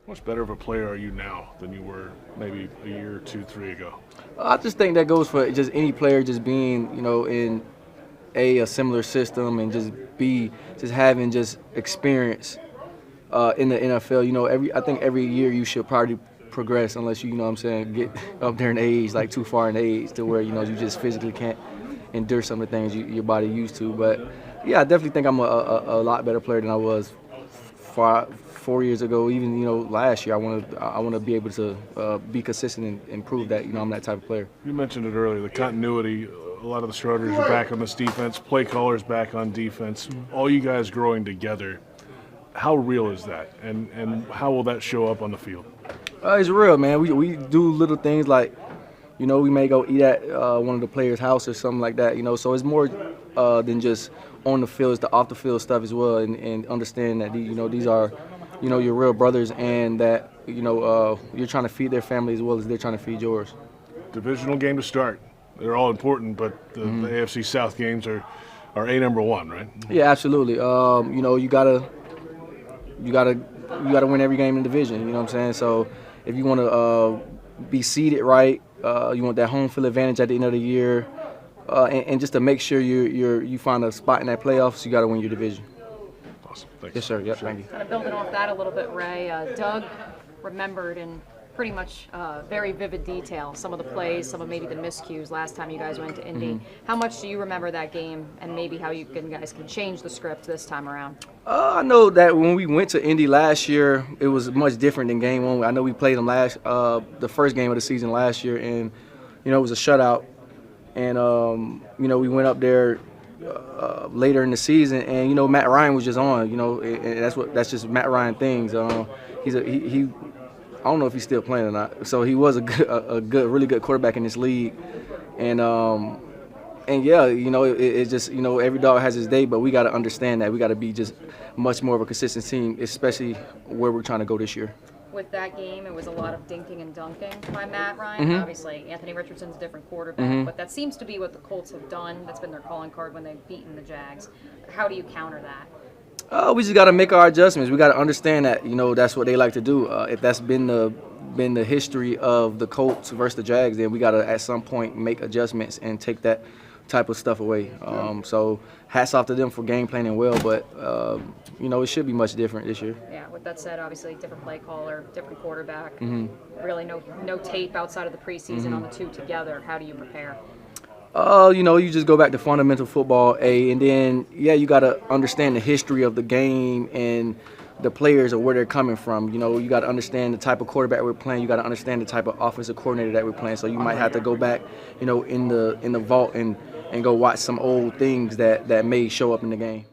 much better of a player are you now than you were maybe a year, 2, 3 ago? I just think that goes for just any player just being, in a similar system and just having just experience in the NFL. I think every year you should probably progress unless you know what I'm saying, get up there in age, like too far in age to where, you just physically can't endure some of the things your body used to. But yeah, I definitely think I'm a lot better player than I was 4 years ago. Even last year, I want to be able to be consistent and prove that I'm that type of player. You mentioned it earlier, the continuity. A lot of the starters are back on this defense, play callers back on defense, all you guys growing together. How real is that, and how will that show up on the field? It's real, man. We do little things like, we may go eat at one of the players' house or something like that, So it's more than just on the field, it's the off the field stuff as well, and understand that these are, your real brothers, and that you're trying to feed their family as well as they're trying to feed yours. Divisional game to start. They're all important, but the AFC South games are number one, right? Yeah, absolutely. You gotta win every game in the division. You know what I'm saying? So if you want to be seeded right, you want that home field advantage at the end of the year, and just to make sure you find a spot in that playoffs, you got to win your division. Awesome. Thanks. Yes, sir. Yeah, thank you. Kind of building off that a little bit, Ray. Doug remembered in pretty much very vivid detail some of the plays, some of maybe the miscues last time you guys went to Indy. How much do you remember that game, and maybe how you guys can change the script this time around? I know that when we went to Indy last year, it was much different than game one. I know we played them the first game of the season last year, and it was a shutout. And we went up there later in the season, and Matt Ryan was just on. And that's just Matt Ryan things. He I don't know if he's still playing or not. So he was a really good quarterback in this league, and yeah, it's just every dog has his day, but we got to understand that we got to be just much more of a consistent team, especially where we're trying to go this year. With that game, it was a lot of dinking and dunking by Matt Ryan. Obviously, Anthony Richardson's a different quarterback, but that seems to be what the Colts have done. That's been their calling card when they've beaten the Jags. How do you counter that? We just got to make our adjustments. We got to understand that that's what they like to do. If that's been the history of the Colts versus the Jags, then we got to at some point make adjustments and take that type of stuff away. So hats off to them for game planning well, but it should be much different this year. Yeah. With that said, obviously different play caller, different quarterback. Really no tape outside of the preseason on the two together. How do you prepare? You just go back to fundamental football, and then, you got to understand the history of the game and the players or where they're coming from. You got to understand the type of quarterback we're playing. You got to understand the type of offensive coordinator that we're playing. So you might have to go back, in the vault and go watch some old things that may show up in the game.